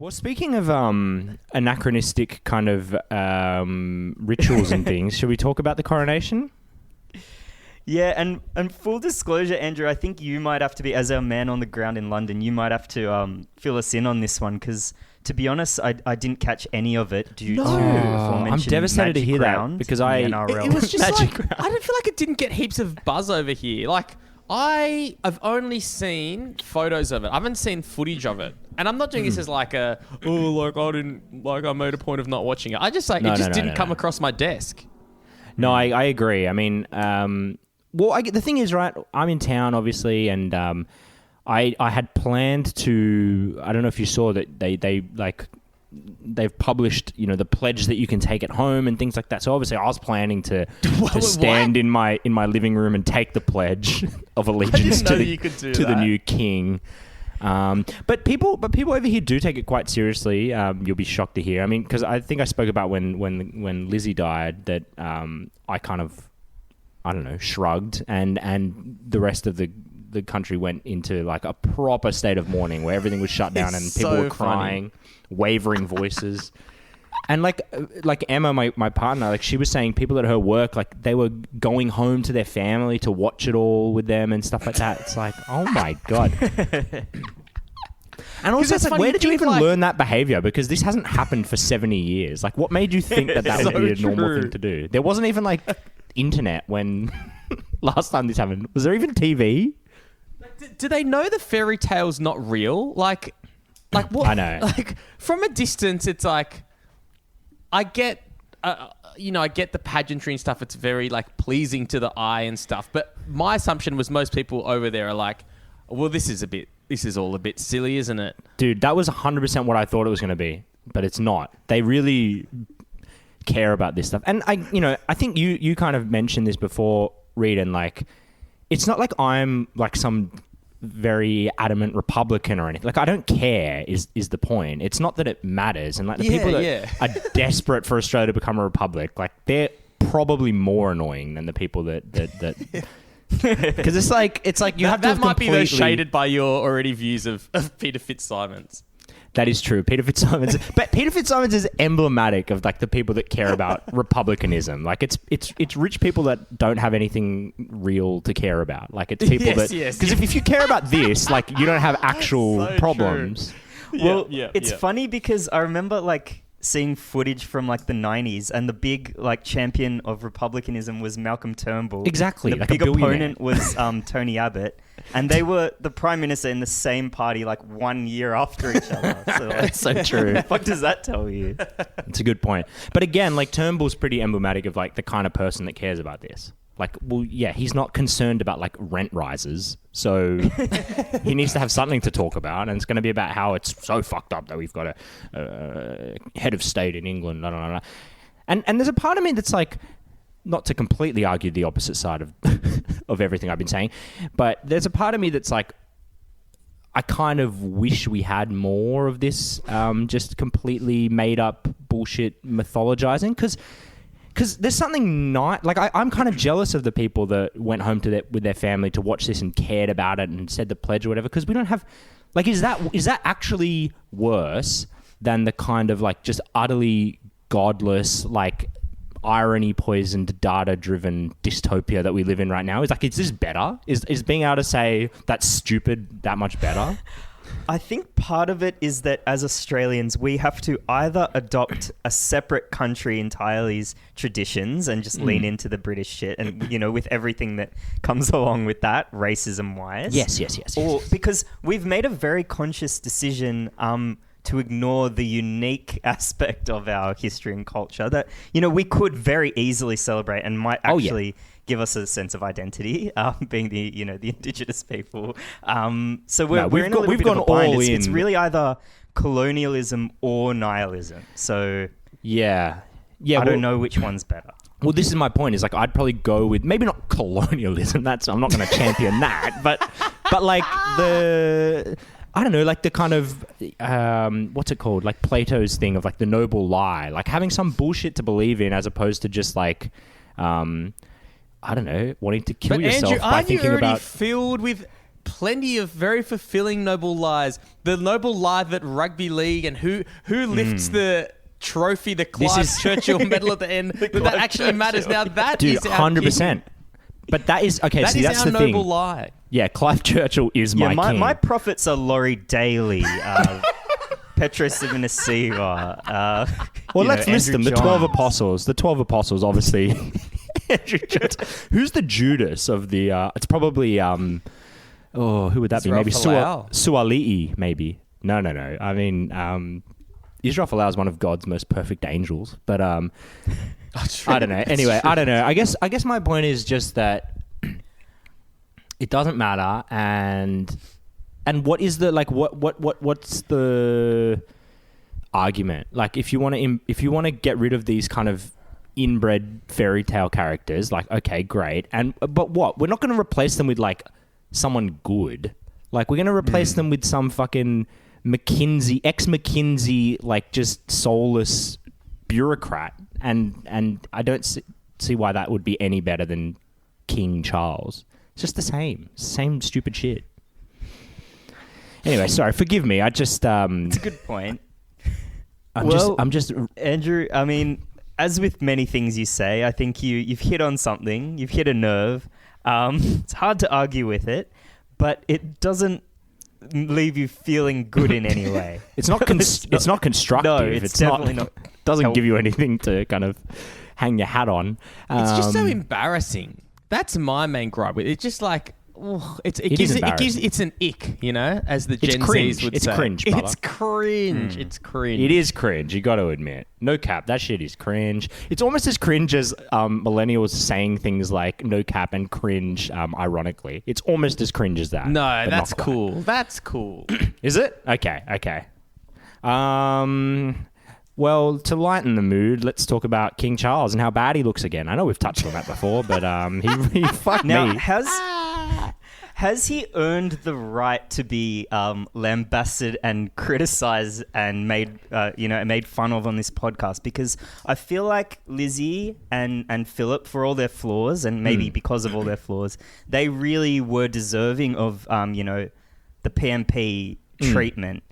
Well, speaking of anachronistic kind of rituals and things, should we talk about the coronation? Yeah, and full disclosure, Andrew, I think you might have to be, as our man on the ground in London, you might have to fill us in on this one, because to be honest, I didn't catch any of it due to I'm devastated to hear that, because It was just like, I don't feel like it didn't get heaps of buzz over here. Like, I've only seen photos of it. I haven't seen footage of it. And I'm not doing this as like I made a point of not watching it. I just it didn't come across my desk. No, I agree. I mean, the thing is, right, I'm in town, obviously, and I had planned to, I don't know if you saw that they've published, the pledge that you can take at home and things like that. So obviously I was planning to stand in my living room and take the pledge of allegiance to the new king. But people over here do take it quite seriously. You'll be shocked to hear. I mean, because I think I spoke about when Lizzie died that I kind of, I don't know, shrugged, and the rest of the country went into like a proper state of mourning where everything was shut down and people were crying, wavering voices. And like Emma, my partner, like she was saying, people at her work, like they were going home to their family to watch it all with them and stuff like that. It's like, oh my God. And also, it's like, where did you even learn that behavior? Because this hasn't happened for 70 years. Like, what made you think that would be a normal thing to do? There wasn't even like internet when last time this happened. Was there even TV? Do they know the fairy tale's not real? Like what? I know. Like, from a distance, it's like, I get, I get the pageantry and stuff. It's very like pleasing to the eye and stuff. But my assumption was most people over there are like, well, this is all a bit silly, isn't it? Dude, that was 100% what I thought it was going to be, but it's not. They really care about this stuff. And I think you kind of mentioned this before, Reed, and like, it's not like I'm like some very adamant Republican or anything. Like, I don't care is the point. It's not that it matters. And like the people that are desperate for Australia to become a republic, like they're probably more annoying than the people that because it's like you have to have might be shaded by your already views of Peter Fitzsimons. That is true, Peter Fitzsimons. But Peter Fitzsimons is emblematic of like the people that care about republicanism. Like it's rich people that don't have anything real to care about. Like it's people because if you care about this, like you don't have actual problems. Well, it's funny because I remember like seeing footage from like the 90s, and the big like champion of republicanism was Malcolm Turnbull. Exactly. The like big opponent was Tony Abbott, and they were the prime minister in the same party like 1 year after each other. So like, that's so true. What does that tell you? It's a good point. But again, like Turnbull's pretty emblematic of like the kind of person that cares about this. Like, well, yeah, he's not concerned about like rent rises, so he needs to have something to talk about, and it's going to be about how it's so fucked up that we've got a head of state in England. Blah, blah, blah. And there's a part of me that's like, not to completely argue the opposite side of of everything I've been saying, but there's a part of me that's like, I kind of wish we had more of this just completely made up bullshit mythologizing, because there's something not like I'm kind of jealous of the people that went home with their family to watch this and cared about it and said the pledge or whatever, because we don't have like, is that actually worse than the kind of like just utterly godless, like irony poisoned, data driven dystopia that we live in right now? Is this better? Is being able to say that's stupid that much better? I think part of it is that as Australians, we have to either adopt a separate country entirely's traditions and just lean into the British shit, and with everything that comes along with that, racism-wise. Yes. Or because we've made a very conscious decision to ignore the unique aspect of our history and culture that we could very easily celebrate and might actually give us a sense of identity, being the Indigenous people. So we're in a little bit of a bind. It's really either colonialism or nihilism. So yeah. I don't know which one's better. Well, this is my point. Is like I'd probably go with maybe not colonialism. I'm not going to champion that, but like the. I don't know, like the kind of, what's it called? Like Plato's thing of like the noble lie, like having some bullshit to believe in as opposed to just like, I don't know, wanting to kill yourself Andrew, by thinking about... filled with plenty of very fulfilling noble lives. The noble life at rugby league, and who lifts the trophy, the Clive Churchill medal at the end. That actually matters. Now that is our 100%. But that is okay. That see, is that's our the thing. noble lie. Yeah, Clive Churchill is my king. My prophets are Laurie Daly, Petro Sivanasiva. Well, let's list Andrew them. The Johns. 12 apostles. The 12 apostles, obviously. Andrew Johns. Who's the Judas of the? It's probably who would that be? Maybe Suali'i. Maybe. No. I mean, Israel Folau is one of God's most perfect angels. But I don't know. Anyway, I don't know. I guess my point is just that it doesn't matter, and what is the what's the argument? Like, if you want to get rid of these kind of inbred fairy tale characters, like, okay, great, but what? We're not going to replace them with like someone good. Like, we're going to replace them with some fucking ex-McKinsey, like, just soulless bureaucrat, and I don't see why that would be any better than King Charles. It's just the same stupid shit. Anyway, sorry, forgive me. I just It's a good point. I'm just Andrew, I mean, as with many things you say, I think you've hit on something. You've hit a nerve. It's hard to argue with it, but it doesn't leave you feeling good in any way. It's not constructive. No, it's definitely not. Doesn't give you anything to kind of hang your hat on. It's just so embarrassing. That's my main gripe with it. It's just like, it's an ick, as the Gen Zs would say. It's cringe, brother. It's cringe. It's cringe. It is cringe. You got to admit. No cap. That shit is cringe. It's almost as cringe as millennials saying things like no cap and cringe. Ironically, it's almost as cringe as that. No, that's cool. That's cool. Is it? Okay. Well, to lighten the mood, let's talk about King Charles and how bad he looks again. I know we've touched on that before, but he fucked now, me. Has he earned the right to be lambasted and criticized and made fun of on this podcast? Because I feel like Lizzie and Philip, for all their flaws, and maybe because of all their flaws, they really were deserving of the PMP treatment.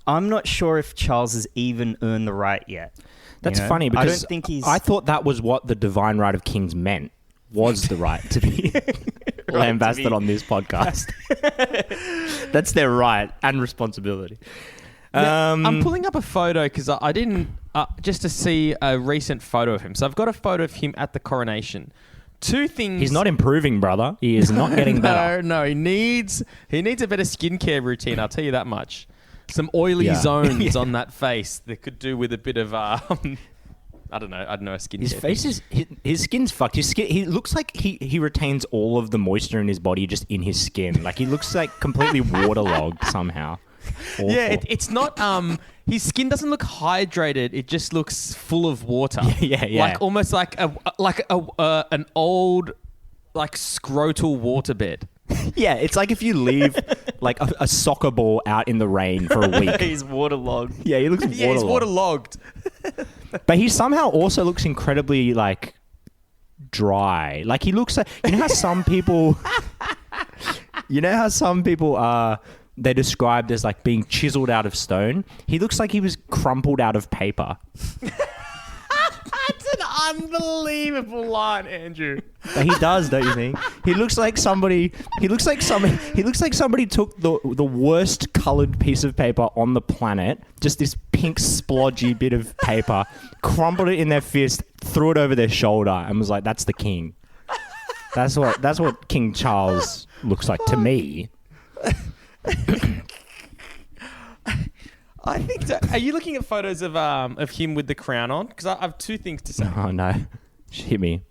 I'm not sure if Charles has even earned the right yet. That's funny because I don't think I thought that was what the divine right of kings meant, was the right to be lambasted on this podcast. That's their right and responsibility. I'm pulling up a photo because I didn't just to see a recent photo of him. So I've got a photo of him at the coronation. Two things. He's not improving, brother. He is not getting better. No, he needs a better skincare routine. I'll tell you that much. Some oily zones on that face that could do with a bit of I don't know a skincare. His face is his skin's fucked. He looks like he retains all of the moisture in his body just in his skin. Like, he looks like completely waterlogged somehow. Awful. Yeah, it's not. His skin doesn't look hydrated. It just looks full of water. Yeah. Like almost like an old scrotal waterbed. Yeah, it's like if you leave like a soccer ball out in the rain for a week. He's waterlogged. Yeah, he looks waterlogged. Yeah, he's waterlogged. But he somehow also looks incredibly like dry. Like, he looks like, how some people are, they're described as like being chiseled out of stone. He looks like he was crumpled out of paper. That's an unbelievable line, Andrew. But he does, don't you think? He looks like somebody. He looks like somebody took the worst coloured piece of paper on the planet, just this pink splodgy bit of paper, crumpled it in their fist, threw it over their shoulder, and was like, "That's the king." That's what King Charles looks like to me. I think so. Are you looking at photos of him with the crown on? Because I have two things to say. Oh no, hit me.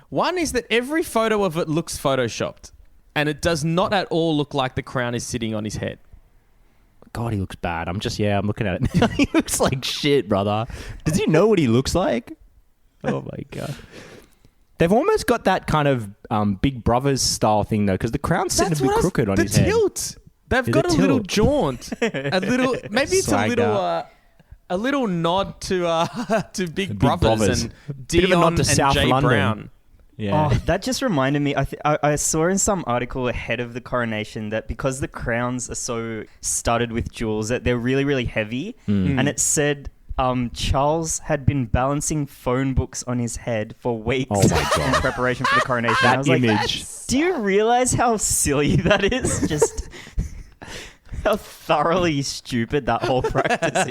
One is that every photo of it looks photoshopped, and it does not at all look like the crown is sitting on his head. God, he looks bad. I'm looking at it. He looks like shit, brother. Does he know what he looks like? Oh my God. They've almost got that kind of Big Brothers style thing though, because the crown's sitting a bit crooked on his head. The tilt. They've got a little jaunt, a little. Maybe it's a little nod to Big Brothers and Dion and South Jay London. Brown. Yeah. Oh, that just reminded me. I saw in some article ahead of the coronation that because the crowns are so studded with jewels that they're really, really heavy, and it said Charles had been balancing phone books on his head for weeks in preparation for the coronation. That I was image. like, do you realize how silly that is? Just how thoroughly stupid that whole practice is.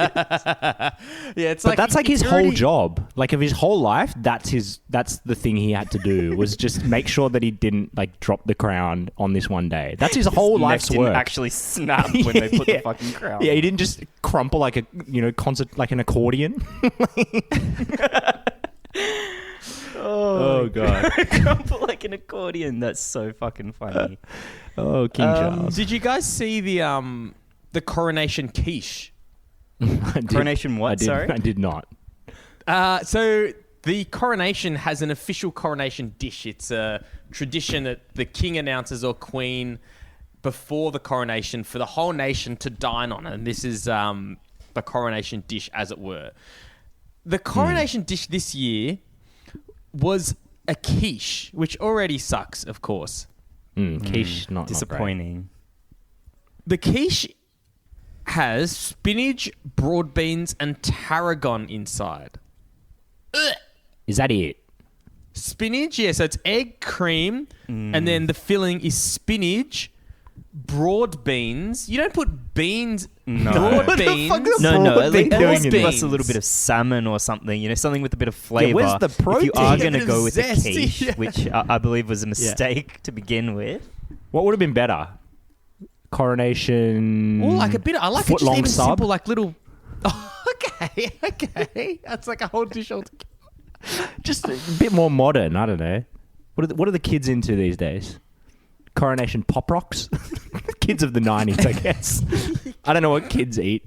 Yeah, it's But that's like his whole already- job. Like of his whole life, that's the thing he had to do was just make sure that he didn't like drop the crown on this one day. That's his whole life's Neck work. didn't actually snap when they put the fucking crown. Yeah, he didn't just crumple like a concert like an accordion. Oh god. Crumple like an accordion. That's so fucking funny. Oh, King Charles. Did you guys see the coronation quiche? I did- Coronation what, I did, sorry? I did not. So the coronation has an official coronation dish. It's a tradition that the king announces or queen before the coronation for the whole nation to dine on. And this is the coronation dish, as it were. The coronation dish this year was a quiche, which already sucks, of course. Quiche, not Disappointing. The quiche has spinach, broad beans, and tarragon inside. great. Is that it? Spinach, yeah, so it's egg, cream, and then the filling is spinach, broad beans. You don't put beans, broad beans. No, at least doing in give us this? a little bit of salmon or something, something with a bit of flavour. where's the If you are protein? going to go with a Zesty, quiche, yeah. which I believe was a mistake to begin with. What would have been better? Coronation. Or like a bit. I like it just foot-long even sub? simple, like little. Oh, okay. That's like a whole dish altogether. Just a bit more modern. I don't know. What are the kids into these days? Coronation Pop Rocks? Kids of the 90s, I guess. I don't know what kids eat.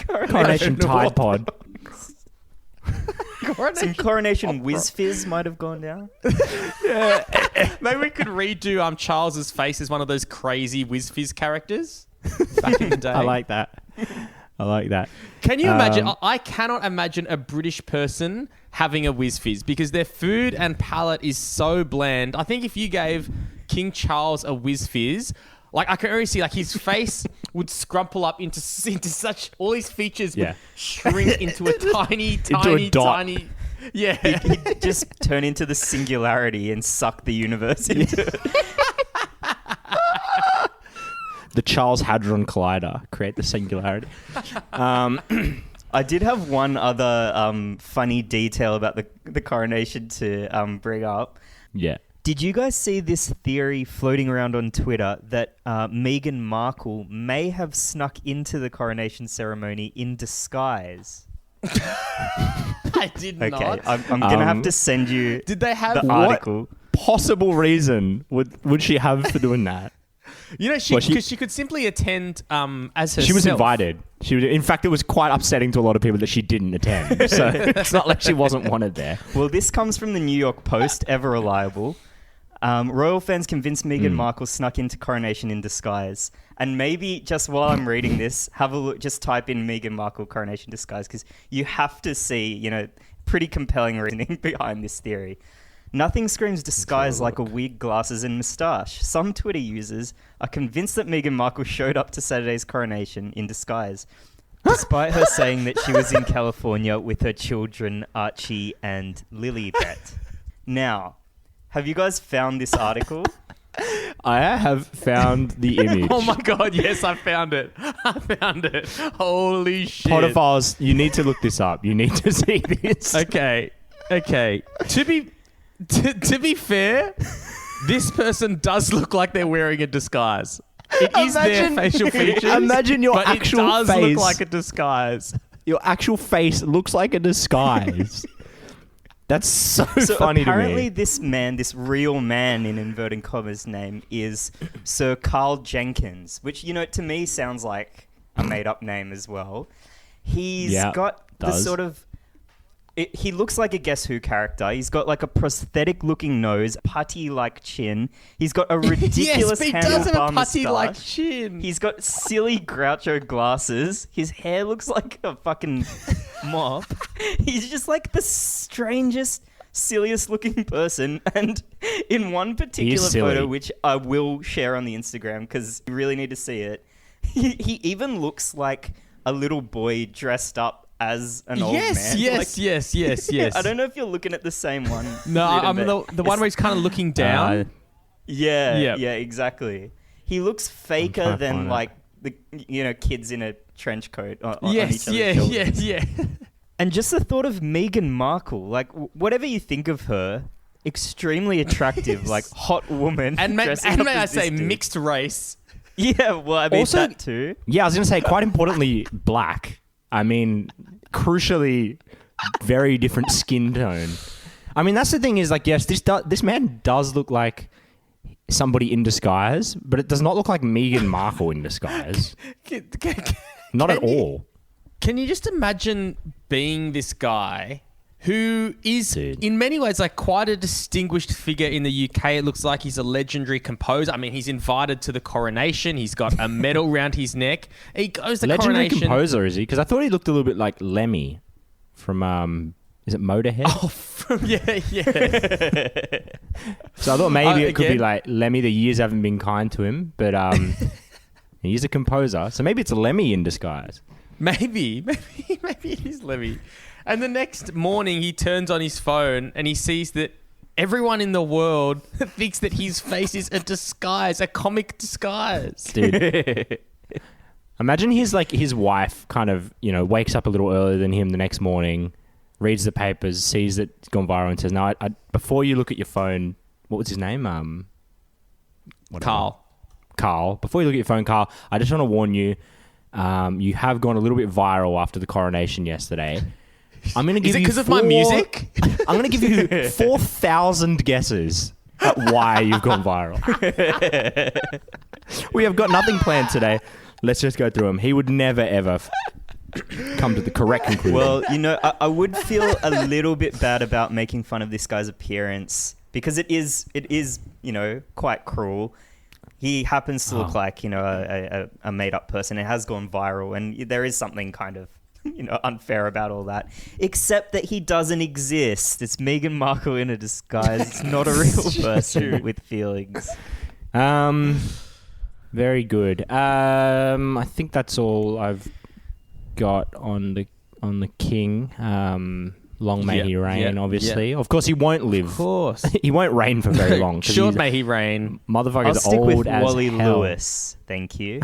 Coronation Tide Pod. Some Coronation Whiz Fizz might have gone down. Maybe we could redo Charles's face as one of those crazy Whiz Fizz characters back in the day. I like that. Can you imagine? I cannot imagine a British person having a Whiz Fizz because their food and palate is so bland. I think if you gave King Charles a Whiz Fizz, like I can already see, like his face would scrumple up into such. All his features would shrink into a tiny, dot. tiny. Yeah, He'd just turn into the singularity and suck the universe into it. The Charles Hadron Collider. Create the singularity. I did have one other funny detail about the coronation to bring up. Yeah. Did you guys see this theory floating around on Twitter that Meghan Markle may have snuck into the coronation ceremony in disguise? I did Okay, not. I'm going to have to send you Did they have the article. Possible reason would she have for doing that? You know, because she could simply attend as herself. She was invited. In fact, it was quite upsetting to a lot of people that she didn't attend. So it's not like she wasn't wanted there. Well, this comes from the New York Post, ever reliable. Royal fans convinced Meghan Markle snuck into coronation in disguise. And maybe just while I'm reading this, have a look, just type in Meghan Markle coronation disguise because you have to see, pretty compelling reasoning behind this theory. Nothing screams disguise like a wig, glasses, and moustache. Some Twitter users are convinced that Meghan Markle showed up to Saturday's coronation in disguise, despite her saying that she was in California with her children, Archie and Lilibet. Now, have you guys found this article? I have found the image. Oh my god, yes, I found it. Holy shit. Podophiles, you need to look this up. You need to see this. Okay. To be fair, this person does look like they're wearing a disguise. It is their facial features. Imagine your but actual it does face. look like a disguise. Your actual face looks like a disguise. That's so funny to apparently me. this man, this real man in inverted commas name is Sir Carl Jenkins, which, to me sounds like a made up name as well. He's got the sort of... he looks like a Guess Who character. He's got like a prosthetic looking nose, putty-like chin. He's got a ridiculous yes, he does have a handlebar putty-like moustache. chin. He's got silly Groucho glasses. His hair looks like a fucking mop. He's just like the strangest silliest looking person. And in one particular photo, which I will share on the Instagram because you really need to see it, he even looks like a little boy dressed up as an old man. Yes. I don't know if you're looking at the same one. No, I'm the one where he's kind of looking down. Yeah, exactly. He looks faker than like the kids in a trench coat on each other's shoulders. Yeah. And just the thought of Meghan Markle, like whatever you think of her, extremely attractive, like hot woman. And may I say dude. mixed race. Yeah, well, I mean Also, that too. Yeah, I was going to say, quite importantly, black. I mean, crucially, very different skin tone. I mean, that's the thing is, like, yes, this man does look like somebody in disguise, but it does not look like Meghan Markle in disguise. Not at all. Can you just imagine being this guy who is, in many ways, like quite a distinguished figure in the UK? It looks like he's a legendary composer. I mean, he's invited to the coronation. He's got a medal around his neck. He goes to legendary coronation. Composer, is he? Because I thought he looked a little bit like Lemmy from, is it Motorhead? Oh, yeah. So I thought maybe it could be like Lemmy. The years haven't been kind to him, but he's a composer. So maybe it's a Lemmy in disguise. Maybe it is Lemmy. And the next morning, he turns on his phone and he sees that everyone in the world thinks that his face is a disguise, a comic disguise. Dude. Imagine his wife kind of, wakes up a little earlier than him the next morning, reads the papers, sees that it's gone viral and says, no, before you look at your phone, what was his name? Carl. Before you look at your phone, Carl, I just want to warn you, you have gone a little bit viral after the coronation yesterday. I'm going to give you because of my music? I'm going to give you 4,000 guesses at why you've gone viral. We have got nothing planned today. Let's just go through them. He would never, ever come to the correct conclusion. Well, I would feel a little bit bad about making fun of this guy's appearance because it is, quite cruel. He happens to look like, a made-up person. It has gone viral, and there is something kind of, unfair about all that. Except that he doesn't exist. It's Meghan Markle in a disguise. It's not a real person with feelings. Very good. I think that's all I've got on the king. Long may he reign, obviously. Yeah. Of course, he won't live. Of course. He won't reign for very long. Short may he reign. Motherfucker's I'll stick old with as Wally hell. Lewis. Thank you.